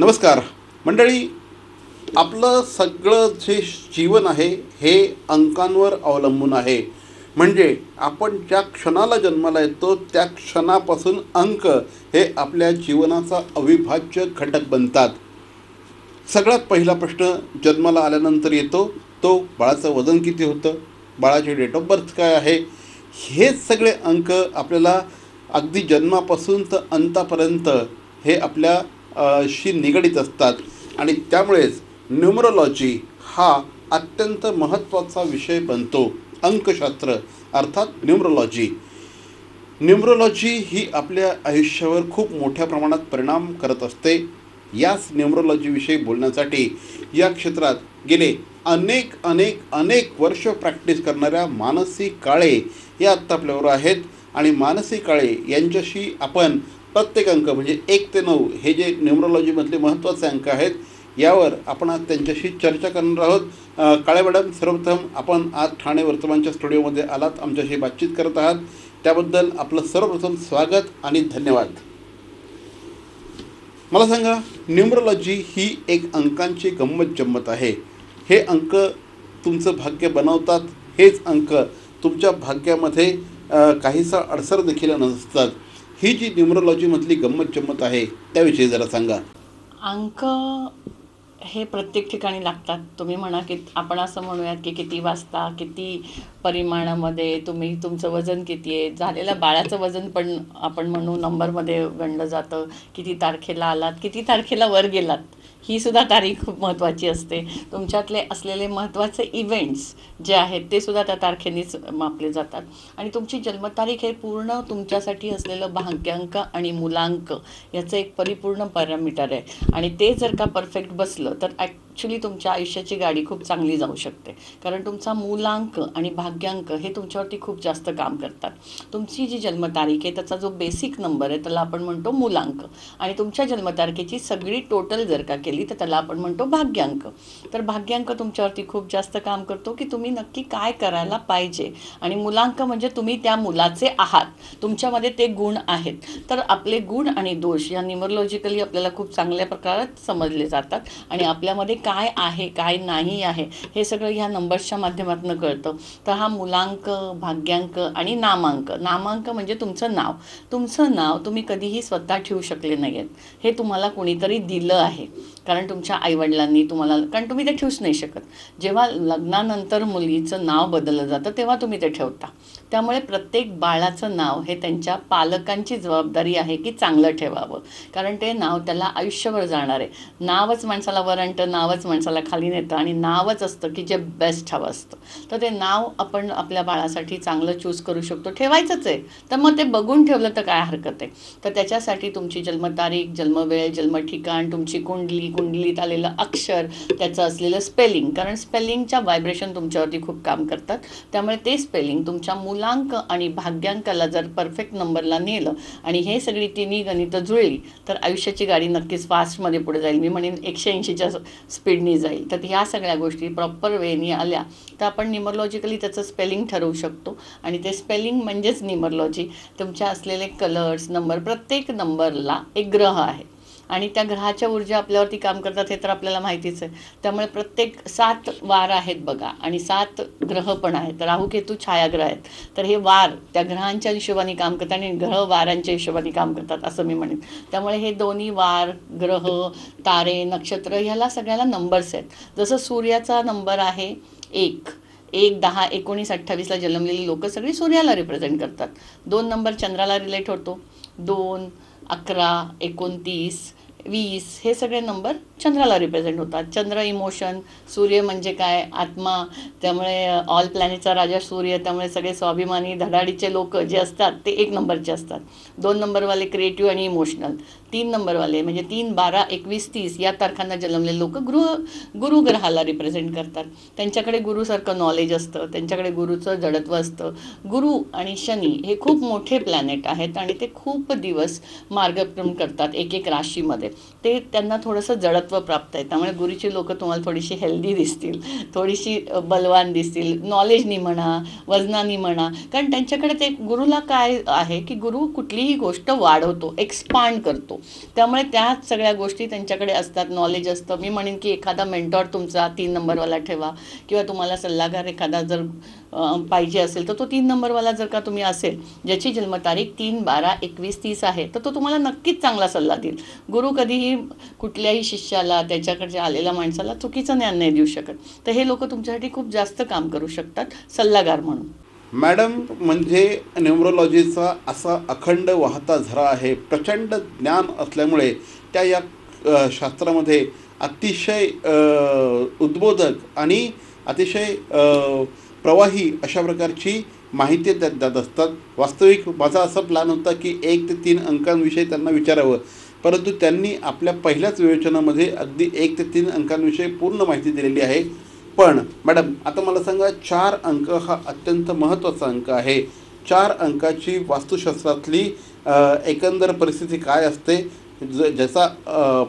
नमस्कार मंडळी. आपलं सगळं जे जीवन आहे हे अंकांवर अवलंबून आहे. म्हणजे आपण ज्या क्षणाला जन्माला येतो त्या क्षणापासून अंक हे आपल्या जीवनाचा अविभाज्य घटक बनतात. सगळ्यात पहिला प्रश्न जन्माला आल्यानंतर येतो तो बाळाचं वजन किती होतं, बाळाची डेट ऑफ बर्थ काय आहे. हेच सगळे अंक आपल्याला अगदी जन्मापासून तर अंतापर्यंत हे आपल्या शी निगडीत असतात. आणि त्यामुळेच न्यूमरोलॉजी हा अत्यंत महत्त्वाचा विषय बनतो. अंकशास्त्र अर्थात न्यूमरोलॉजी. न्यूमरोलॉजी ही आपल्या आयुष्यावर खूप मोठ्या प्रमाणात परिणाम करत असते. याच न्यूमरोलॉजीविषयी बोलण्यासाठी या क्षेत्रात गेले अनेक अनेक अनेक वर्ष प्रॅक्टिस करणाऱ्या मानसी काळे या आत्ता आपल्याबरोबर आहेत. आणि मानसी काळे यांच्याशी आपण प्रत्येक अंक म्हणजे 1 ते 9 हे जे न्यूमरोलॉजीमधले महत्त्वाचे अंक आहेत यावर आपण आज त्यांच्याशी चर्चा करणार आहोत. काळे मॅडम, सर्वप्रथम आपण आज ठाणे वर्तमानच्या स्टुडिओमध्ये आलात, आमच्याशी बातचीत करत आहात, त्याबद्दल आपलं सर्वप्रथम स्वागत आणि धन्यवाद. मला सांगा, न्यूमरोलॉजी ही एक अंकांची गंमत जम्मत आहे. हे अंक तुमचं भाग्य बनवतात. हेच अंक तुमच्या भाग्यामध्ये काहीसा अडसर देखील नसतात. ही जी न्यूमरोलॉजीमधली गंमत जम्मत आहे त्याविषयी जरा सांगा. अंक हे प्रत्येक ठिकाणी लागतात. तुम्ही म्हणा की आपण असं म्हणूयात की किती वाजता, किती परिमाणामध्ये, तुम्ही तुमचं वजन किती आहे, झालेल्या बाळाचं वजन पण आपण म्हणू नंबरमध्ये गणलं जातं. किती तारखेला आलात, किती तारखेला वर गेलात, ही सुद्धा तारीख खूप महत्त्वाची असते. तुमच्यातले असलेले महत्त्वाचे इव्हेंट्स जे आहेत ते सुद्धा त्या तारखेनेच मापले जातात. आणि तुमची जन्मतारीख हे पूर्ण तुमच्यासाठी असलेलं भाग्यांक आणि मूलांक याचं एक परिपूर्ण पॅरामीटर आहे. आणि ते जर का परफेक्ट बसलं तर ॲक्च्युली तुमच्या आयुष्याची गाडी खूप चांगली जाऊ शकते. कारण तुमचा मूलांक आणि भाग्यांक हे तुमच्यावरती खूप जास्त काम करतात. तुमची जी जन्मतारीख आहे त्याचा जो बेसिक नंबर आहे त्याला आपण म्हणतो मूलांक. आणि तुमच्या जन्मतारखेची सगळी टोटल जर का केली तर त्याला आपण म्हणतो भाग्यांक. तर भाग्यांक तुमच्यावरती खूप जास्त काम करतो की तुम्ही नक्की काय करायला पाहिजे. आणि मूलांक म्हणजे तुम्ही त्या मुलाचे आहात, तुमच्यामध्ये ते गुण आहेत. तर आपले गुण आणि दोष या न्यूमरोलॉजिकली आपल्याला खूप चांगल्या प्रकारात समजले जातात. आणि आपल्यामध्ये काय आहे काय नाही आहे हे सगळं ह्या नंबर्सच्या माध्यमातून कळतं. तर हा मूलांक, भाग्यांक आणि नामांक. नामांक म्हणजे तुमचं नाव. तुमचं नाव तुम्ही कधीही स्वतः ठेवू शकले नाही आहेत. हे तुम्हाला कोणीतरी दिलं आहे. कारण तुमच्या आईवडिलांनी तुम्हाला, कारण तुम्ही ते ठेवूच नाही शकत. जेव्हा लग्नानंतर मुलीचं नाव बदललं जातं तेव्हा तुम्ही ते ठेवता. त्यामुळे प्रत्येक बाळाचं नाव हे त्यांच्या पालकांची जबाबदारी आहे की चांगलं ठेवावं. कारण ते नाव त्याला आयुष्यभर जाणार आहे. नावच माणसाला वर आणतं, नावच माणसाला खाली नेतं आणि नावच असतं की जे बेस्ट हवं असतं. तर ते नाव आपण आपल्या बाळासाठी चांगलं चूज करू शकतो. ठेवायचंच आहे तर मग ते बघून ठेवलं तर काय हरकत आहे. तर त्याच्यासाठी तुमची जन्मतारीख, जन्मवेळ, जन्मठिकाण, तुमची कुंडली, कुंडलीत आलेलं अक्षर, त्याचं असलेलं स्पेलिंग, कारण स्पेलिंगच्या व्हायब्रेशन तुमच्यावरती खूप काम करतात. त्यामुळे ते स्पेलिंग तुमच्या मूलांक आणि भाग्यांकाला जर परफेक्ट नंबरला नेलं आणि हे सगळी तिन्ही गणितं जुळली तर आयुष्याची गाडी नक्कीच फास्टमध्ये पुढे जाईल. मी म्हणेन 180च्या स्पीडनी जाईल. तर ह्या सगळ्या गोष्टी प्रॉपर वेनी आल्या तर आपण न्यूमरोलॉजिकली त्याचं स्पेलिंग ठरवू शकतो. आणि ते स्पेलिंग म्हणजेच न्यूमरोलॉजी. तुमच्या असलेले कलर्स, नंबर, प्रत्येक नंबरला एक ग्रह आहे आणि त्या ग्रहाच्या ऊर्जा आपल्यावरती काम करतात हे तर आपल्याला माहितीच आहे. त्यामुळे प्रत्येक 7 वार आहेत बघा आणि 7 ग्रह पण आहेत. राहू केतू छायाग्रह आहेत. तर हे वार त्या ग्रहांच्या हिशोबाने काम करतात आणि ग्रह वारांच्या हिशोबाने काम करतात असं मी म्हणेन. त्यामुळे हे दोन्ही वार, ग्रह, तारे, नक्षत्र ह्याला सगळ्याला नंबर्स आहेत. जसं सूर्याचा नंबर आहे 1, 1, 10, 19, 28ला जन्मलेली लोक सगळी सूर्याला रिप्रेझेंट करतात. 2 नंबर चंद्राला रिलेट होतो. 2, 11, 29, 20 हे सगळे नंबर चंद्राला रिप्रेझेंट होतात. चंद्र इमोशन, सूर्य म्हणजे काय, आत्मा. त्यामुळे ऑल प्लॅनेटचा राजा सूर्य. त्यामुळे सगळे स्वाभिमानी धडाडीचे लोक जे असतात ते 1 नंबरचे असतात. 2 नंबरवाले क्रिएटिव्ह आणि इमोशनल. 3 नंबरवाले म्हणजे 3, 12, 21, 30 या तारखांना जन्मलेले लोक गुरु ग्रहाला रिप्रेझेंट करतात. त्यांच्याकडे गुरुसारखं नॉलेज असतं, त्यांच्याकडे गुरुचं जडत्व असतं. गुरु आणि शनी हे खूप मोठे प्लॅनेट आहेत आणि ते खूप दिवस मार्गक्रमण करतात एक एक राशीमध्ये. ते त्यांना थोडंसं जडत्व प्राप्त आहे. त्यामुळे गुरुची लोक तुम्हाला थोडीशी हेल्दी दिसतील, थोडीशी बलवान दिसतील, नॉलेजनी म्हणा, वजनानी म्हणा. कारण त्यांच्याकडे ते गुरुला काय आहे की गुरु कुठलीही गोष्ट वाढवतो, एक्सपांड करतो. त्यामुळे त्याच सगळ्या गोष्टी त्यांच्याकडे असतात, नॉलेज असतं. मी म्हणेन की एखादा मेंटॉर तुमचा 3 नंबरवाला ठेवा, किंवा तुम्हाला सल्लागार एखादा जर पाहिजे असेल तर तो 3 नंबरवाला जर का तुम्ही असेल, ज्याची जन्मतारीख 3/12/21-30 आहे, तर तो तुम्हाला नक्कीच चांगला सल्ला देईल. गुरु कधीही कुठल्याही शिष्याला, त्याच्याकडच्या आलेल्या माणसाला चुकीचं ज्ञान नाही देऊ शकत. तर हे लोक तुमच्यासाठी खूप जास्त काम करू शकतात सल्लागार म्हणून. मॅडम, म्हणजे न्यूमरोलॉजीचा असा अखंड वाहता झरा आहे. प्रचंड ज्ञान असल्यामुळे त्या या शास्त्रामध्ये अतिशय उद्बोधक आणि अतिशय प्रवाही अशा प्रकारची माहिती त्यात देत असतात. वास्तविक माझा असा प्लॅन होता की 1 ते 3 अंकांविषयी त्यांना विचारावं, परंतु त्यांनी आपल्या पहिल्याच विवेचनामध्ये अगदी 1 ते 3 अंकांविषयी पूर्ण माहिती दिलेली आहे. पण मॅडम, आता मला सांगा, 4 अंक हा अत्यंत महत्त्वाचा अंक आहे. 4 अंकाची वास्तुशास्त्रातली एकंदर परिस्थिती काय असते? ज्याचा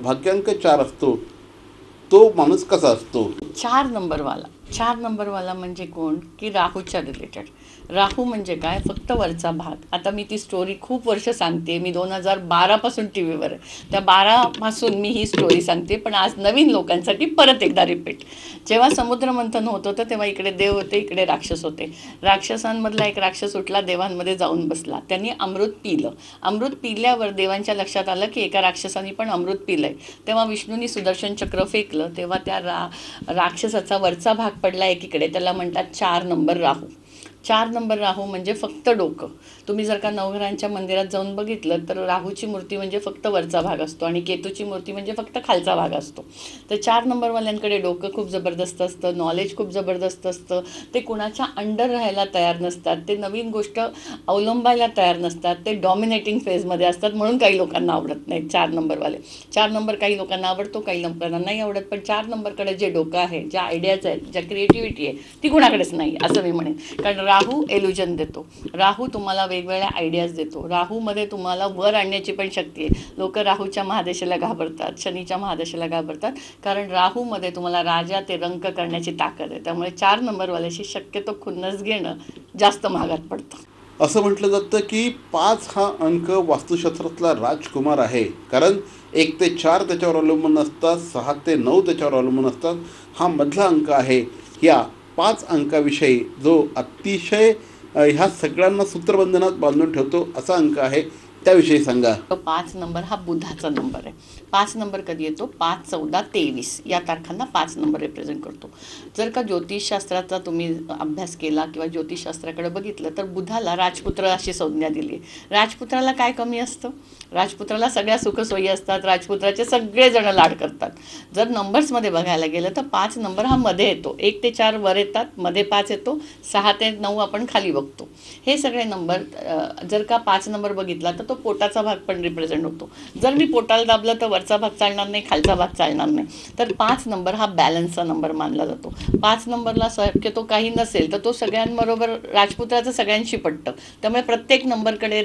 भाग्यांक 4 असतो तो माणूस कसा असतो? 4 नंबरवाला म्हणजे कोण? की राहूच्या रिलेटेड. राहू म्हणजे काय? फक्त वरचा भाग. आता मी ती स्टोरी खूप वर्ष सांगते. मी 2012पासून टी व्हीवर आहे, त्या 12पासून मी ही स्टोरी सांगते. पण आज नवीन लोकांसाठी परत एकदा रिपीट. जेव्हा समुद्रमंथन होत होतं तेव्हा इकडे देव होते, इकडे राक्षस होते. राक्षसांमधला एक राक्षस उठला, देवांमध्ये जाऊन बसला. त्यांनी अमृत पिलं. अमृत पिल्यावर देवांच्या लक्षात आलं की एका राक्षसाने पण अमृत पिलंय. तेव्हा विष्णूंनी सुदर्शन चक्र फेकलं. तेव्हा त्या राक्षसाचा वरचा भाग पडला एकीकडे. त्याला म्हणतात 4 नंबर राहू. 4 नंबर राहू म्हणजे फक्त डोकं. तुम्ही जर का नवघरांच्या मंदिरात जाऊन बघितलं तर राहूची मूर्ती म्हणजे फक्त वरचा भाग असतो आणि केतूची मूर्ती म्हणजे फक्त खालचा भाग असतो. तर 4 नंबरवाल्यांकडे डोकं खूप जबरदस्त असतं, नॉलेज खूप जबरदस्त असतं. ते कुणाच्या अंडर राहायला तयार नसतात, ते नवीन गोष्ट अवलंबायला तयार नसतात, ते डॉमिनेटिंग फेजमध्ये असतात. म्हणून काही लोकांना आवडत नाहीत 4 नंबरवाले. 4 नंबर काही लोकांना आवडतो, काही लोकांना नाही आवडत. पण 4 नंबरकडे जे डोकं आहे, ज्या आयडियाज आहेत, ज्या क्रिएटिव्हिटी आहे, ती कुणाकडेच नाही असं मी म्हणेन. कारण राहू एल्युजन देतो. राहू तुम्हाला वेगवेगळ्या आयडियाज देतो. राहूमध्ये तुम्हाला वर आणण्याची पण शक्ती आहे. लोक राहूच्या महादशेला घाबरतात, शनीच्या महादशेला घाबरतात, कारण राहूमध्ये तुम्हाला राजा ते रंक करण्याची ताकद आहे. त्यामुळे 4 नंबरवाल्याशी शक्यतो खुन्नस घेणं जास्त महागात पडतं. असं म्हटलं जातं की 5 हा अंक वास्तुशास्त्रातला राजकुमार आहे. कारण 1 ते 4 त्याच्यावर अवलंबून असतात, 6 ते 9 त्याच्यावर अवलंबून असतात. हा मधला अंक आहे. या 5 अंकाविषयी जो अतिशय ह्या सगळ्यांना सूत्रबंधनात बांधून ठेवतो असा अंक आहे, त्याविषयी सांगा. 5 नंबर हा बुधाचा नंबर आहे. 5 नंबर कधी येतो? 5, 14, 23 या तारखांना 5 नंबर रिप्रेझेंट करतो. जर का ज्योतिषशास्त्राचा तुम्ही अभ्यास केला किंवा ज्योतिषशास्त्राकडे बघितलं तर बुधाला राजपुत्र अशी संज्ञा दिली. राजपुत्राला काय कमी असतं? राजपुत्राला सगळ्या सुखसोयी असतात, राजपुत्राचे सगळेजण लाड करतात. जर नंबर्समध्ये बघायला गेलं तर 5 नंबर हा मध्ये येतो. 1 ते 4 वर येतात, मध्ये 5 येतो, 6 ते 9 आपण खाली बघतो. हे सगळे नंबर जर का 5 नंबर बघितला तर तो पोटाचा भाग पण रिप्रेझेंट होतो. जर मी पोटाला दाबलं तर वरचा भाग चालणार नाही, खालचा भाग चालणार नाही. तर 5 नंबर हा बॅलन्सचा नंबर मानला जातो. 5 नंबरला शक्यतो काही नसेल तर तो सगळ्यांबरोबर राजपुत्राचं सगळ्यांशी पटतं. त्यामुळे प्रत्येक नंबरकडे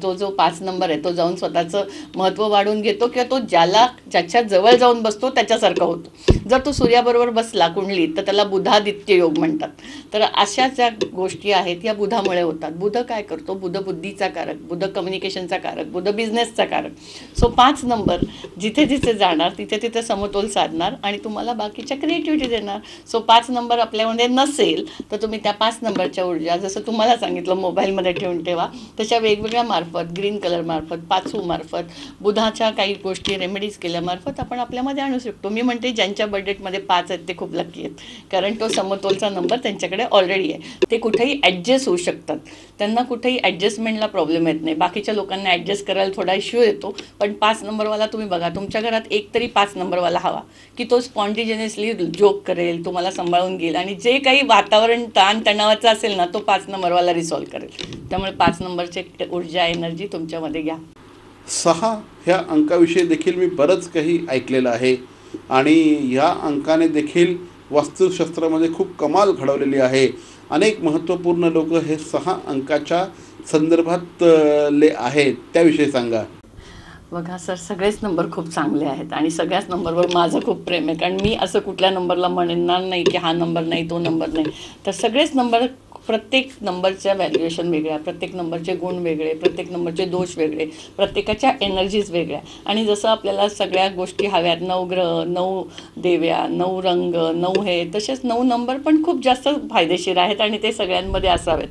तो जो 5 नंबर आहे तो जाऊन स्वतःचं महत्त्व वाढवून घेतो, किंवा तो ज्याच्या जवळ जाऊन बसतो त्याच्यासारखा होतो. जर तो सूर्याबरोबर बसला कुंडलीत तर त्याला बुधादित्य योग म्हणतात. तर अशा ज्या गोष्टी आहेत या बुधामुळे होतात. बुध काय करतो? बुध बुद्धीचा कारक, बुध कम्युनिकेशनचा कारक, बुध बिझनेसचा कारक. सो 5 नंबर जिथे जिथे जाणार तिथे तिथे समतोल साधणार आणि तुम्हाला बाकीच्या क्रिएटिव्हिटी देणार. सो 5 नंबर आपल्यामध्ये नसेल तर तुम्ही त्या 5 नंबरच्या ऊर्जा, जसं तुम्हाला सांगितलं मोबाईलमध्ये ठेवून ठेवा, तशा वेगवेगळ्या मार्फत, ग्रीन कलर मार्फत, पाचू मार्फत, बुधाच्या काही गोष्टी रेमेडीज केल्यामार्फत आपण आपल्यामध्ये आणू शकतो. मी म्हणते ज्यांच्या बजेटमध्ये 5 आहेत ते खूप लकी आहेत, कारण तो समतोलचा नंबर त्यांच्याकडे ऑलरेडी आहे. ते कुठेही ॲडजस्ट होऊ शकतात, त्यांना कुठेही ॲडजस्टमेंटला प्रॉब्लेम येत नाही. बाकीच्या लोकांना ॲडजस्ट करायला थोडा इश्यू येतो, पण 5 नंबरवाला तुम्ही बघा, तुमच्या घरात एक तरी 5 नंबरवाला हवा की तो स्पॉन्टिजिनियसली जोक करेल, तुम्हाला सांभाळून घेईल आणि जे काही वातावरण ताणतणावाचं असेल ना तो 5 नंबरवाला रिसॉल्व करेल. त्यामुळे 5 नंबरचे ऊर्जा, एनर्जी तुमच्यामध्ये घ्या. 6 ह्या अंकाविषयी देखील मी बरंच काही ऐकलेलं आहे आणि ह्या अंकाने देखील वास्तुशास्त्रामध्ये खूप कमाल घडवलेली आहे. अनेक महत्त्वपूर्ण लोक हे 6 अंकाच्या संदर्भातले आहेत, त्याविषयी सांगा. बघा सर, सगळेच नंबर खूप चांगले आहेत आणि सगळ्याच नंबरवर माझं खूप प्रेम आहे. कारण मी असं कुठल्या नंबरला म्हणणार नाही की हा नंबर नाही, तो नंबर नाही. तर सगळेच नंबर प्रत्येक नंबरच्या व्हॅल्युएशन वेगळ्या, प्रत्येक नंबरचे गुण वेगळे, प्रत्येक नंबरचे दोष वेगळे, प्रत्येकाच्या एनर्जीज वेगळ्या. आणि जसं आपल्याला सगळ्या गोष्टी हव्यात, 9 ग्रह, 9 देव्या, 9 रंग, 9 हे, तसेच 9 नंबर पण खूप जास्त फायदेशीर आहेत आणि ते सगळ्यांमध्ये असावेत.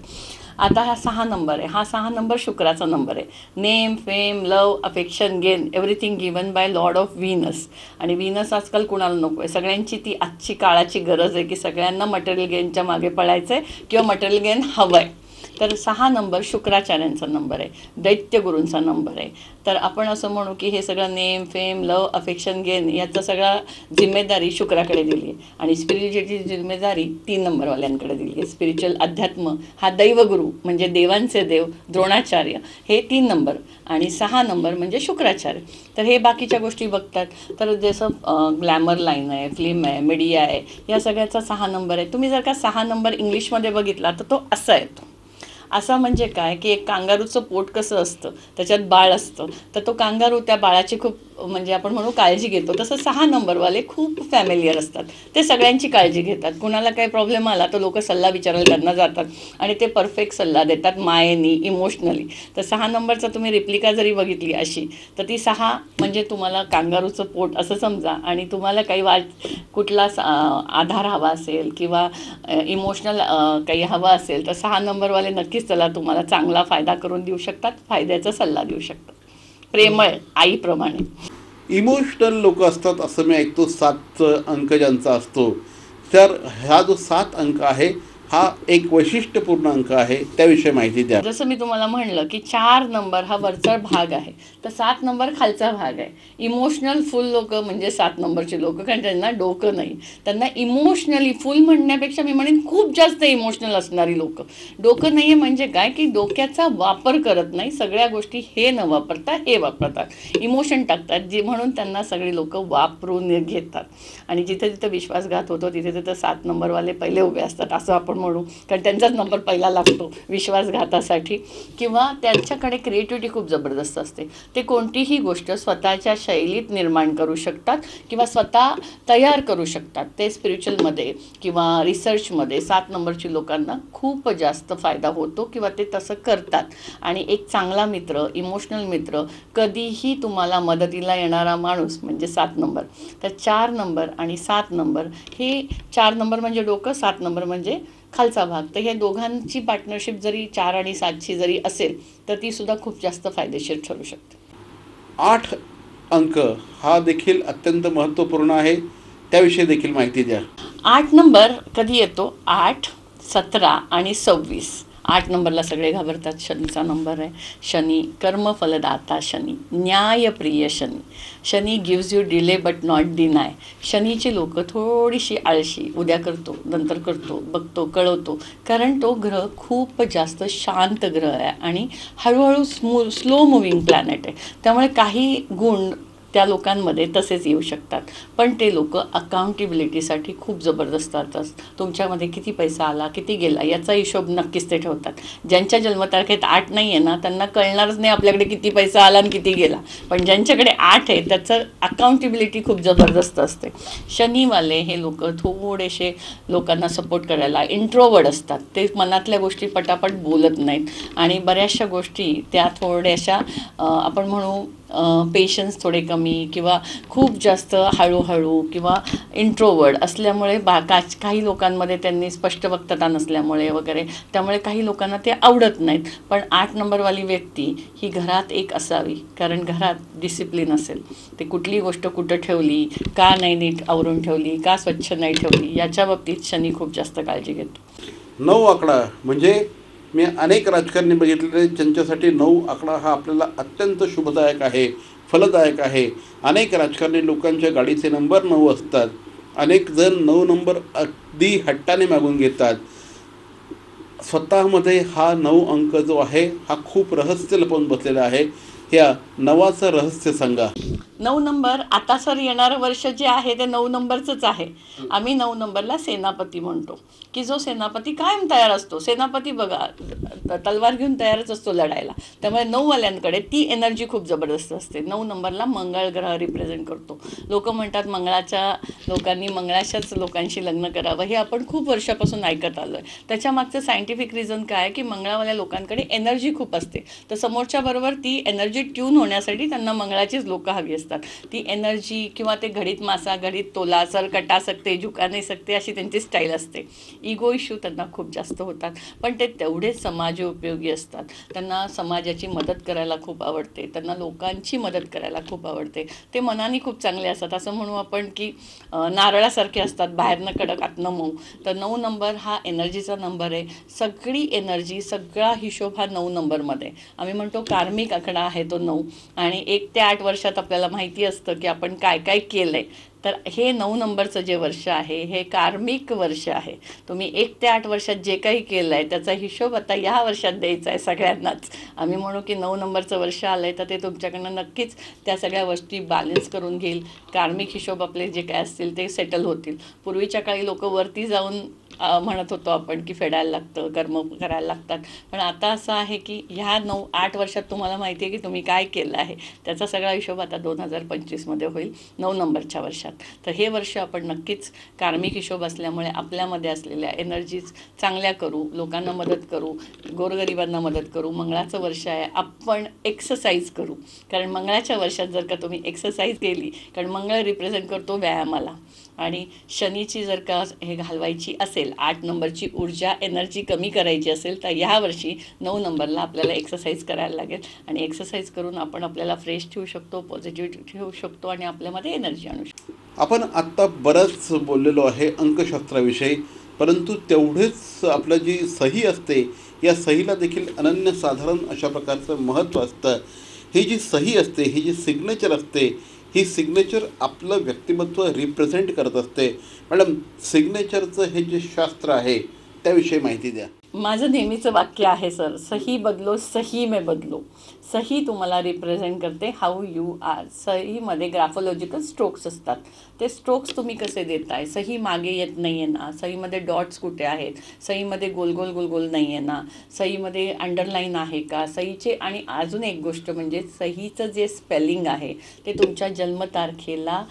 आता हा 6 नंबर आहे. हा 6 नंबर शुक्राचा नंबर आहे. Name, fame, love, affection, gain, everything given by Lord of Venus. आणि व्हीनस आजकाल कुणाला नको आहे. सगळ्यांची ती आजची काळाची गरज आहे की सगळ्यांना मटेरियल गेनच्या मागे पडायचं आहे किंवा मटेरियल गेन हवं आहे. तर 6 नंबर शुक्राचार्यांचा नंबर आहे, दैत्यगुरूंचा नंबर आहे. तर आपण असं म्हणू की हे सगळं नेम, फेम, लव, अफेक्शन, गेन याचं सगळं जिम्मेदारी शुक्राकडे दिली आहे. आणि स्पिरिच्युअलची जिम्मेदारी 3 नंबरवाल्यांकडे दिली आहे. स्पिरिच्युअल अध्यात्म हा दैवगुरू म्हणजे देवांचे देव द्रोणाचार्य हे 3 नंबर, आणि 6 नंबर म्हणजे शुक्राचार्य. तर हे बाकीच्या गोष्टी बघतात. तर जसं ग्लॅमर लाईन आहे, फिल्म आहे, मीडिया आहे, या सगळ्याचा 6 नंबर आहे. तुम्ही जर का 6 नंबर इंग्लिशमध्ये बघितला तर तो असा येतो. असा म्हणजे काय की एक कांगारूचं पोट कसं असतं, त्याच्यात बाळ असतं, तर तो कांगारू त्या बाळाची खूप म्हणजे आपण म्हणू काळजी घेतो. तसं 6 नंबरवाले खूप फॅमिलियर असतात. ते सगळ्यांची काळजी घेतात. कुणाला काही प्रॉब्लेम आला तर लोक सल्ला विचारायला त्यांना जातात आणि ते परफेक्ट सल्ला देतात मायेनी, इमोशनली. तर 6 नंबरचा तुम्ही रिप्लिका जरी बघितली अशी, तर ती 6 म्हणजे तुम्हाला कांगारूचं पोट असं समजा. आणि तुम्हाला काही कुठला आधार हवा असेल किंवा इमोशनल काही हवा असेल तर 6 नंबरवाले नक्कीच त्याला तुम्हाला चांगला फायदा करून देऊ शकतात, फायद्याचा सल्ला देऊ शकतात, प्रेमळ आईप्रमाणे. इमोशनल लोक असतात असं मी ऐकतो. 7 अंक ज्यांचा असतो, तर हा जो 7 अंक आहे हा एक वैशिष्ट्यपूर्ण अंक आहे, त्याविषयी माहिती द्या. जसं मी तुम्हाला म्हणलं की 4 नंबर हा वरचा भाग आहे, तर 7 नंबर खालचा भाग आहे. इमोशनल फुल लोक म्हणजे 7 नंबरचे लोक, कारण त्यांना डोकं नाही. त्यांना इमोशनली फुल म्हणण्यापेक्षा मी म्हणेन खूप जास्त इमोशनल असणारी लोक. डोकं नाही आहे म्हणजे काय की डोक्याचा वापर करत नाही, सगळ्या गोष्टी हे न वापरता हे वापरतात, इमोशन टाकतात, जे म्हणून त्यांना सगळी लोक वापरून घेतात. आणि जिथे जिथे विश्वासघात होतो तिथे तिथे 7 नंबरवाले पहिले उभे असतात असं आपण म्हणू, कारण त्यांचाच नंबर पहिला लागतो विश्वासघातासाठी. किंवा त्यांच्याकडे क्रिएटिव्हिटी खूप जबरदस्त असते. ते कोणतीही गोष्ट स्वतःच्या शैलीत निर्माण करू शकतात किंवा स्वतः तयार करू शकतात. ते स्पिरिच्युअलमध्ये किंवा रिसर्चमध्ये 7 नंबरची लोकांना खूप जास्त फायदा होतो किंवा ते तसं करतात. आणि एक चांगला मित्र, इमोशनल मित्र, कधीही तुम्हाला मदतीला येणारा माणूस म्हणजे 7 नंबर. तर 4 नंबर आणि 7 नंबर हे 4 नंबर म्हणजे डोकं, 7 नंबर म्हणजे खालचा भाग. तर हे दोघांची पार्टनरशिप जरी 4 आणि 7ची जरी असेल तर ती सुद्धा खूप जास्त फायदेशीर ठरू शकते. 8 अंक हा देखील अत्यंत महत्त्वपूर्ण आहे, त्याविषयी देखील माहिती द्या. 8 नंबर कधी येतो? 8, 17 आणि 26. 8 नंबरला सगळे घाबरतात. शनीचा नंबर आहे. शनी कर्मफलदाता, शनी न्यायप्रिय, Shani Shani gives you delay but not deny. शनीची लोक थोडीशी आळशी, उद्या करतो, नंतर करतो, बघतो, कळवतो, कारण तो ग्रह खूप जास्त शांत ग्रह आहे आणि हळूहळू स्लो मुव्हिंग प्लॅनेट आहे. त्यामुळे काही गुण त्या लोकांमध्ये तसेच येऊ शकतात. पण ते लोक अकाउंटेबिलिटीसाठी खूप जबरदस्त असतात. तुमच्यामध्ये किती पैसा आला, किती गेला याचा हिशोब नक्कीच ते ठेवतात. ज्यांच्या जन्मतारखेत 8 नाही आहे ना त्यांना कळणारच नाही आपल्याकडे किती पैसा आला आणि किती गेला. पण ज्यांच्याकडे 8 आहे त्याचं अकाउंटेबिलिटी खूप जबरदस्त असते. शनीवाले हे लोक थोडेसे लोकांना सपोर्ट करायला इंट्रोवर्ड असतात. ते मनातल्या गोष्टी पटापट बोलत नाहीत आणि बऱ्याचशा गोष्टी त्या थोड्याशा आपण म्हणू पेशन्स थोडे कमी किंवा खूप जास्त हळूहळू किंवा इंट्रोवर्ड असल्यामुळे काही लोकांमध्ये त्यांनी स्पष्ट वक्तता नसल्यामुळे वगैरे, त्यामुळे काही लोकांना ते आवडत नाहीत. पण 8 नंबरवाली व्यक्ती ही घरात एक असावी, कारण घरात डिसिप्लिन असेल. ते कुठली गोष्ट कुठं ठेवली, का नाही नीट आवरून ठेवली, का स्वच्छ नाही ठेवली, याच्या बाबतीत शनी खूप जास्त काळजी घेतो. 9 आकडा म्हणजे मी अनेक राजकारणी बघितलेले ज्यांच्यासाठी 9 आकडा हा आपल्याला अत्यंत शुभदायक आहे, फलदायक आहे. अनेक राजकारणी लोकांच्या गाडीचे नंबर 9 असतात. अनेक जण 9 नंबर अगदी हट्टाने मागून घेतात. स्वतःमध्ये हा 9 अंक जो आहे हा खूप रहस्य लपवून बसलेला आहे. ह्या नवाचं रहस्य सांगा. 9 नंबर आता सर येणारं वर्ष जे आहे ते 9 नंबरचंच आहे. आम्ही 9 नंबरला सेनापती म्हणतो, की जो सेनापती कायम तयार असतो. सेनापती बघा तलवार घेऊन तयारच असतो लढायला. त्यामुळे 9 वाल्यांकडे ती एनर्जी खूप जबरदस्त असते. 9 नंबरला मंगळ ग्रह रिप्रेझेंट करतो. लोक म्हणतात मंगळाच्या लोकांनी मंगळाच्याच लोकांशी लग्न करावं, हे आपण खूप वर्षापासून ऐकत आलो आहे. त्याच्या मागचं सायंटिफिक रिझन काय आहे, की मंगळावाल्या लोकांकडे एनर्जी खूप असते. तर समोरच्या बरोबर ती एनर्जी ट्यून होण्यासाठी त्यांना मंगळाचीच लोक हवी असतात. ती एनर्जी किंवा ते घडीत मासा घडीत तोला, सर कटा सकते झुका नाही सकते, अशी त्यांची स्टाईल असते. इगो इश्यू त्यांना खूप जास्त होतात, पण ते तेवढेच समाज उपयोगी असतात. त्यांना समाजाची मदत करायला खूप आवडते, त्यांना लोकांची मदत करायला खूप आवडते. ते मनाने खूप चांगले असतात. असं म्हणू आपण की नारळासारखे असतात, बाहेरनं कडक आतनं मऊ. तर 9 नंबर हा एनर्जीचा नंबर आहे. सगळी एनर्जी सगळा हिशोब हा 9 नंबरमध्ये. आम्ही म्हणतो कार्मिक आकडा आहे तो 9. आणि 1 ते 8 वर्षात आपल्याला माहिती असतं की आपण काय काय केलं आहे. तर हे 9 नंबरचं जे वर्ष आहे हे कार्मिक वर्ष आहे. तुम्ही 1 ते 8 वर्षात जे काही केलं आहे त्याचा हिशोब आता ह्या वर्षात द्यायचा आहे सगळ्यांनाच. आम्ही म्हणू की 9 नंबरचं वर्ष आलं आहे तर ते तुमच्याकडनं नक्कीच त्या सगळ्या गोष्टी बॅलन्स करून घेईल. कार्मिक हिशोब आपले जे काय असतील ते सेटल होतील. पूर्वीच्या काळी लोक वरती जाऊन म्हणत होतो आपण की फेडायला लागतं, कर्म करायला लागतात. पण आता असं आहे की ह्या 9-8 वर्षात तुम्हाला माहिती आहे की तुम्ही काय केलं आहे त्याचा सगळा हिशोब आता 2025मध्ये होईल 9 नंबरच्या वर्षात. तर हे वर्ष आपण नक्कीच कार्मिक हिशोब असल्यामुळे आपल्यामध्ये असलेल्या एनर्जीज चांगल्या करू, लोकांना मदत करू, गोरगरिबांना मदत करू. मंगळाचं वर्ष आहे, आपण एक्सरसाइज करू. कारण मंगळाच्या वर्षात जर का तुम्ही एक्सरसाइज केली, कारण मंगळ रिप्रेझेंट करतो व्यायामाला, आणि शनीची जर का हे घालवायची असेल, 8 नंबरची ऊर्जा एनर्जी कमी करायची असेल, तर ह्या वर्षी 9 नंबरला आपल्याला एक्सरसाइज करायला लागेल. आणि एक्सरसाइज करून आपण आपल्याला फ्रेश ठेवू शकतो, पॉझिटिव्ह ठेवू शकतो आणि आपल्यामध्ये एनर्जी आणू शकतो. आपण आत्ता बरंच बोललेलो आहे अंकशास्त्राविषयी, परंतु तेवढेच आपलं जी सही असते या सहीला देखील अनन्यसाधारण अशा प्रकारचं महत्त्व असतं. ही जी सही असते, ही जी सिग्नेचर असते, ही सिग्नेचर आपलं व्यक्तिमत्व रिप्रेझेंट करत असते. मॅडम, सिग्नेचरचं हे जे शास्त्र आहे त्याविषयी माहिती द्या. माझं नेहमीचं वाक्य आहे सर, सही बदलो सही में बदलो. सही तुम्हाला रिप्रेझेंट करते हाऊ यू आर. सहीमध्ये ग्राफोलॉजिकल स्ट्रोक्स असतात. ते स्ट्रोक्स तुम्ही कसे देताय, सही मागे येत नाही आहे ना, सहीमध्ये डॉट्स कुठे आहेत, सहीमध्ये गोल गोल गोल गोल नाही आहे ना, सहीमध्ये अंडरलाईन आहे का, सहीचे. आणि अजून एक गोष्ट म्हणजे सहीचं जे स्पेलिंग आहे ते तुमच्या जन्मतारखेला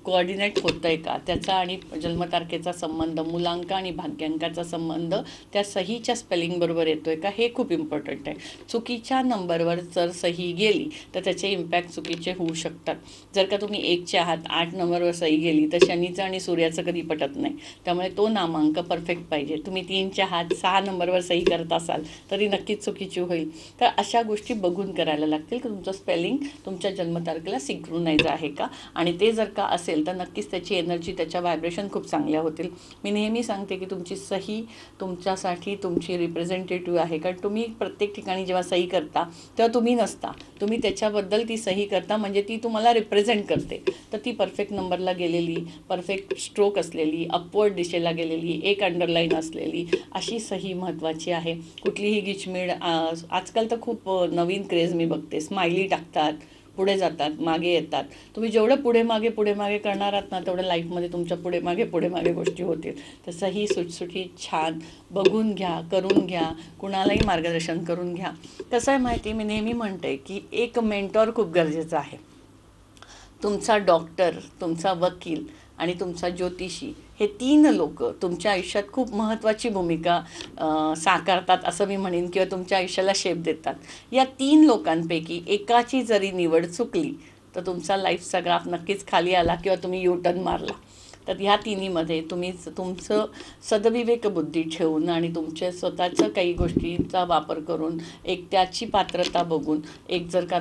कोऑर्डिनेट होतं आहे का, त्याचा आणि जन्मतारखेचा संबंध, मूलांक आणि भाग्यांकाचा संबंध त्या सहीच्या स्पेलिंगबरोबर येतो आहे का, हे खूप इम्पॉर्टंट आहे. चुकीच्या नंबरवर जर सही गेली तर त्याचे इम्पॅक्ट चुकीचे होऊ शकतात. जर का तुम्ही 1चे आहात, 8 नंबरवर सही गेली तर शनीचं आणि सूर्याचं कधी पटत नाही. त्यामुळे तो नामांक परफेक्ट पाहिजे. तुम्ही 3चे आहात, 6 नंबरवर सही करत असाल तरी नक्कीच चुकीची होईल. तर अशा गोष्टी बघून करायला लागतील की तुमचं स्पेलिंग तुमच्या जन्मतारखेला सिंक्रोनाइज आहे का. आणि ते जर का असेल तर नक्कीच त्याची एनर्जी, त्याच्या व्हायब्रेशन खूप चांगल्या होतील. मी नेहमी सांगते की तुमची सही तुमच्यासाठी तुमची रिप्रेझेंटेटिव्ह आहे. कारण तुम्ही प्रत्येक ठिकाणी जेव्हा सही करता तेव्हा तुम्ही नसता, तुम्ही त्याच्याबद्दल ती सही करता, म्हणजे ती तुम्हाला रिप्रेझेंट करते. तर ती परफेक्ट नंबरला गेलेली, परफेक्ट स्ट्रोक असलेली, अपवर्ड दिशेला गेलेली, एक अंडरलाईन असलेली अशी सही महत्त्वाची आहे. कुठलीही गिचमीड, आजकाल तर खूप नवीन क्रेज मी बघते, स्माइली टाकतात, पुढे जातात, मागे येतात. तुम्ही जेवढं पुढे मागे करणार आहात ना, तेवढं लाईफमध्ये तुमच्या पुढे मागे गोष्टी होतील. तर सही सुटसुटीत छान बघून घ्या, करून घ्या, कुणालाही मार्गदर्शन करून घ्या. कसं आहे माहिती, मी नेहमी म्हणते की एक मेंटॉर खूप गरजेचा आहे. तुमचा डॉक्टर, तुमचा वकील आणि तुमचा ज्योतिषी, हे 3 लोक तुमच्या आयुष्यात खूप महत्त्वाची भूमिका साकारतात असं मी म्हणेन, किंवा तुमच्या आयुष्याला शेप देतात. या 3 लोकांपैकी एकाची जरी निवड चुकली तर तुमचा लाईफचा ग्राफ नक्कीच खाली आला किंवा तुम्ही युटर्न मारला. तर ह्या तिन्हीमध्ये तुम्ही तुमचं सदविवेक बुद्धी ठेवून आणि तुमच्या स्वतःच्या काही गोष्टींचा वापर करून, एक त्याची पात्रता बघून, एक जर का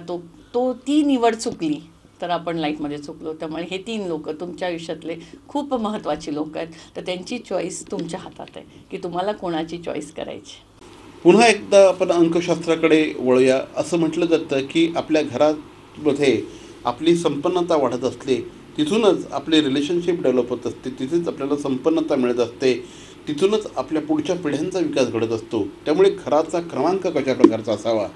ती निवड चुकली तर आपण लाईफमध्ये चुकलो. त्यामुळे हे 3 लोक तुमच्या आयुष्यातले खूप महत्त्वाची लोक आहेत. तर त्यांची चॉईस तुमच्या हातात आहे की तुम्हाला कोणाची चॉईस करायची. पुन्हा एकदा आपण अंकशास्त्राकडे वळूया. असं म्हटलं जातं की आपल्या घरामध्ये आपली संपन्नता वाढत असते, तिथूनच आपली रिलेशनशिप डेव्हलप होत असते, तिथेच आपल्याला संपन्नता मिळत असते, तिथूनच आपल्या पुढच्या पिढ्यांचा विकास घडत असतो. त्यामुळे घराचा क्रमांक कशा प्रकारचा असावा?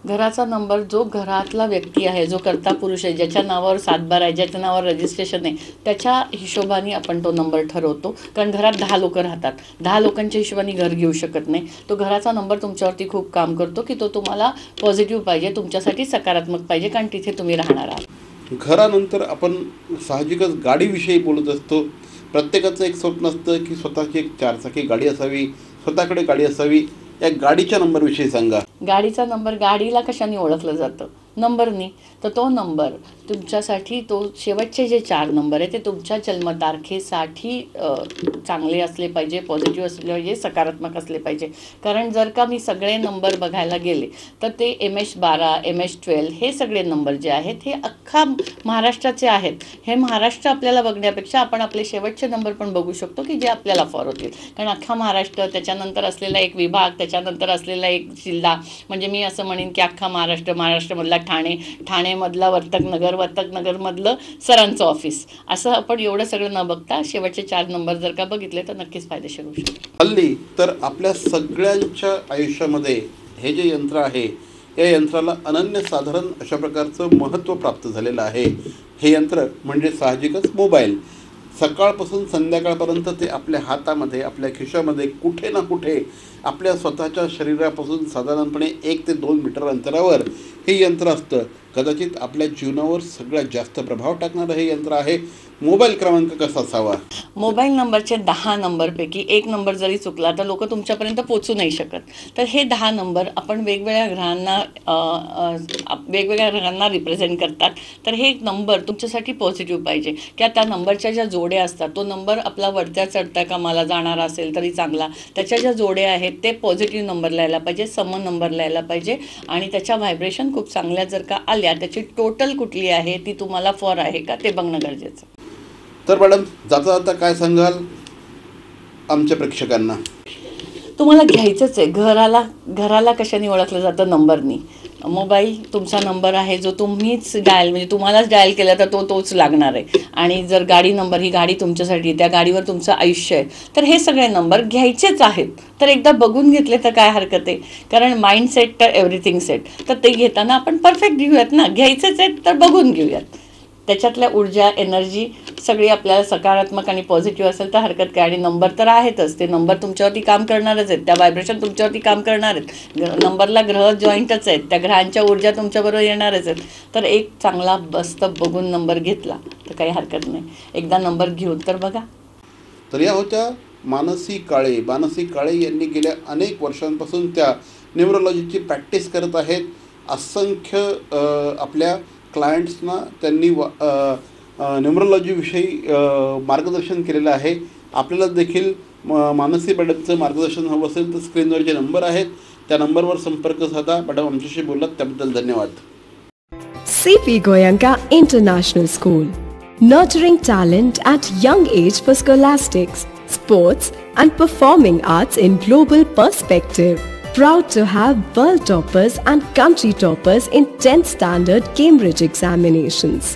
घराचा नंबर जो घरातला व्यक्ती आहे, जो कर्ता पुरुष आहे, ज्याच्या नावावर सातबार आहे, ज्याच्या नावावर रजिस्ट्रेशन आहे, त्याच्या हिशोबाने आपण तो नंबर ठरवतो. कारण घरात 10 लोक राहतात, 10 लोकांच्या हिशोबाने घर घेऊ शकत नाही. तो घराचा नंबर तुमच्यावरती खूप काम करतो की तो तुम्हाला पॉझिटिव्ह पाहिजे, तुमच्यासाठी सकारात्मक पाहिजे, कारण तिथे तुम्ही राहणार आहात. घरानंतर आपण साहजिकच गाडीविषयी बोलत असतो. प्रत्येकाचं एक स्वप्न असतं की स्वतःची एक 4 चाकी गाडी असावी, स्वतःकडे गाडी असावी. या गाडीच्या नंबरविषयी सांगा. गाडीचा नंबर, गाडीला कशाने ओळखलं जातं? नंबरनी. तर तो नंबर तुमच्यासाठी, तो शेवटचे जे 4 नंबर आहे ते तुमच्या जन्मतारखेसाठी चांगले असले पाहिजे, पॉझिटिव्ह असले पाहिजे, सकारात्मक असले पाहिजे. कारण जर का मी सगळे नंबर बघायला गेले तर ते MS12, MS12 हे सगळे नंबर जे आहेत हे अख्खा महाराष्ट्राचे आहेत. हे महाराष्ट्र आपल्याला बघण्यापेक्षा आपण आपले शेवटचे नंबर पण बघू शकतो की जे आपल्याला फॉर होतील. कारण अख्खा महाराष्ट्र, त्याच्यानंतर असलेला एक विभाग, त्याच्यानंतर असलेला एक जिल्हा, म्हणजे मी असं म्हणेन की अख्खा महाराष्ट्रामधला ठाणेमधला वर्तकनगरमधलं सरांचं ऑफिस, असं आपण एवढं सगळं न बघता शेवटचे 4 नंबर जर का बघितले तर नक्कीच फायदेशीर होऊ शकतो. हल्ली तर आपल्या सगळ्यांच्या आयुष्यामध्ये हे जे यंत्र आहे, या यंत्राला अनन्यसाधारण अशा प्रकारचं महत्त्व प्राप्त झालेलं आहे. हे यंत्र म्हणजे साहजिकच मोबाईल. सकाळपासून संध्याकाळपर्यंत ते आपल्या हातामध्ये, आपल्या खिशामध्ये, कुठे ना कुठे आपल्या स्वतःच्या शरीरापासून साधारणपणे 1 ते 2 मीटर अंतरावर हे यंत्र असतं. कदाचित आपल्या जीवनावर सगळ्यात जास्त प्रभाव टाकणारं हे यंत्र आहे. मोबाईल क्रमांक कसा असावा? मोबाईल नंबरचे 10 नंबरपैकी 1 नंबर जरी चुकला तर लोक तुमच्यापर्यंत पोचू नाही शकत. तर हे 10 नंबर आपण वेगवेगळ्या ग्रहांना रिप्रेझेंट करतात. तर हे नंबर तुमच्यासाठी पॉझिटिव्ह पाहिजे. किंवा त्या नंबरच्या ज्या जोड्या असतात, तो नंबर आपला वरत्या चढत्या कामाला जाणारा असेल तरी चांगला, त्याच्या ज्या जोड्या आहेत ते पॉझिटिव्ह नंबरला यायला पाहिजे, सम नंबरला यायला पाहिजे. आणि त्याच्या व्हायब्रेशन खूप चांगल्या जर का आल्या, त्याची टोटल कुठली आहे ती तुम्हाला फॉर आहे का ते बघणं गरजेचं. तर मॅडम, जाता जाता काय सांगाल आमच्या प्रेक्षकांना? तुम्हाला घ्यायचंच आहे. घराला कशाने ओळखलं जातं? नंबरनी. मोबाईल तुमचा नंबर आहे जो तुम्हीच डायल, म्हणजे तुम्हालाच डायल केला तर तोच लागणार आहे. आणि जर गाडी नंबर, ही गाडी तुमच्यासाठी, त्या गाडीवर तुमचं आयुष्य आहे, तर हे सगळे नंबर घ्यायचेच आहेत. तर एकदा बघून घेतले तर काय हरकत आहे? कारण माइंड सेट तर एव्हरीथिंग सेट. तर ते घेताना आपण परफेक्ट घेऊयात ना. घ्यायचेच आहेत तर बघून घेऊयात. त्याच्यातल्या ऊर्जा, एनर्जी सगळी आपल्याला सकारात्मक आणि पॉझिटिव्ह असेल तर हरकत काय. आणि नंबर तर आहेतच, ते नंबर तुमच्यावरती काम करणारच आहेत, त्या व्हायब्रेशन तुमच्यावरती काम करणार आहेत. नंबरला ग्रह जॉईंटच आहेत, त्या ग्रहांच्या ऊर्जा तुमच्याबरोबर येणारच आहेत. तर एक चांगला मस्त बघून नंबर घेतला तर काही हरकत नाही. एकदा नंबर घेऊन तर बघा. तर या होत्या मानसी काळे. मानसी काळे यांनी गेल्या अनेक वर्षांपासून त्या न्यूमरोलॉजीची प्रॅक्टिस करत आहेत. असंख्य आपल्या क्लायंट्सना त्यांनी न्यूमरोलॉजीविषयी मार्गदर्शन केलेलं आहे. आपल्याला देखील मानसी मॅडमचं मार्गदर्शन हवं असेल तर स्क्रीनवर जे नंबर आहेत त्या नंबरवर संपर्क साधा. मॅडम आमच्याशी बोललात त्याबद्दल धन्यवाद. CP Goenka International School, nurturing talent at young age for scholastics, sports and performing arts in global perspective. Proud to have world toppers and country toppers in 10th standard Cambridge examinations.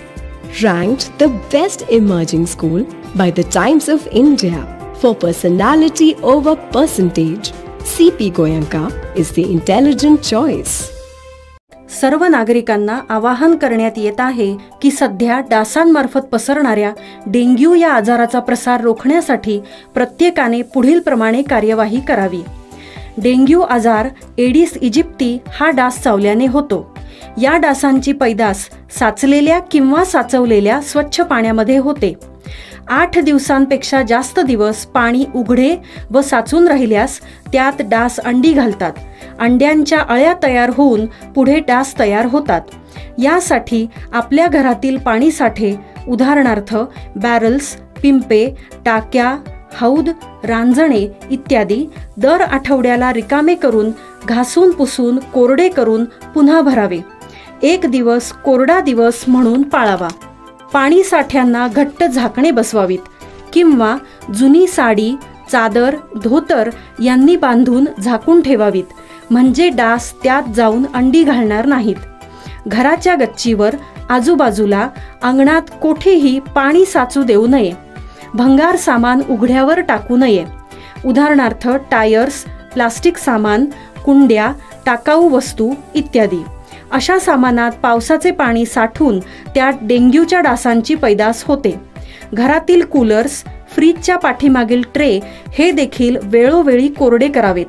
Ranked the best emerging school by the Times of India for personality over percentage. CP Goenka is the intelligent choice. सर्व नागरिकांना आवाहन करण्यात येत आहे की सध्या डासांमार्फत पसरणाऱ्या dengue या आजाराचा प्रसार रोखण्यासाठी प्रत्येकाने पुढील प्रमाणे कार्यवाही करावी. डेंग्यू आजार एडिस इजिप्ती हा डास चावल्याने होतो. या डासांची पैदास साचलेल्या किंवा साचवलेल्या स्वच्छ पाण्यामध्ये होते. 8 दिवसांपेक्षा जास्त दिवस पाणी उघडे व साचून राहिल्यास त्यात डास अंडी घालतात. अंड्यांच्या अळ्या तयार होऊन पुढे डास तयार होतात. यासाठी आपल्या घरातील पाणीसाठे, उदाहरणार्थ बॅरल्स, पिंपे, टाक्या, हौद, रांजणे इत्यादी दर आठवड्याला रिकामे करून घासून पुसून कोरडे करून पुन्हा भरावे. 1 दिवस कोरडा दिवस म्हणून पाळावा. पाणी साठ्यांना घट्ट झाकणे बसवावीत किंवा जुनी साडी, चादर, धोतर यांनी बांधून झाकून ठेवावीत, म्हणजे डास त्यात जाऊन अंडी घालणार नाहीत. घराच्या गच्चीवर, आजूबाजूला, अंगणात कोठेही पाणी साचू देऊ नये. भंगार सामान उघड्यावर टाकू नये. उदाहरणार्थ टायर्स, प्लास्टिक सामान, कुंड्या, टाकाऊ वस्तू इत्यादी. अशा सामानात पावसाचे पाणी साठून त्यात डेंग्यूच्या डासांची पैदास होते. घरातील कूलर्स, फ्रीजच्या पाठीमागील ट्रे हे देखील वेळोवेळी कोरडे करावेत.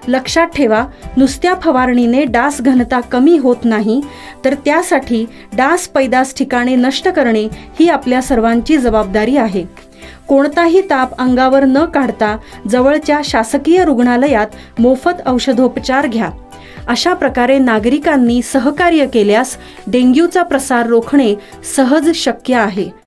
लक्षात ठेवा, नुसत्या फवारणीने डास घनता कमी होत नाही, तर त्यासाठी डास पैदास ठिकाणे नष्ट करणे ही आपल्या सर्वांची जबाबदारी आहे. कोणताही ताप अंगावर न काढता जवळच्या शासकीय रुग्णालयात मोफत औषधोपचार घ्या. अशा प्रकारे नागरिकांनी सहकार्य केल्यास डेंग्यूचा प्रसार रोखणे सहज शक्य आहे.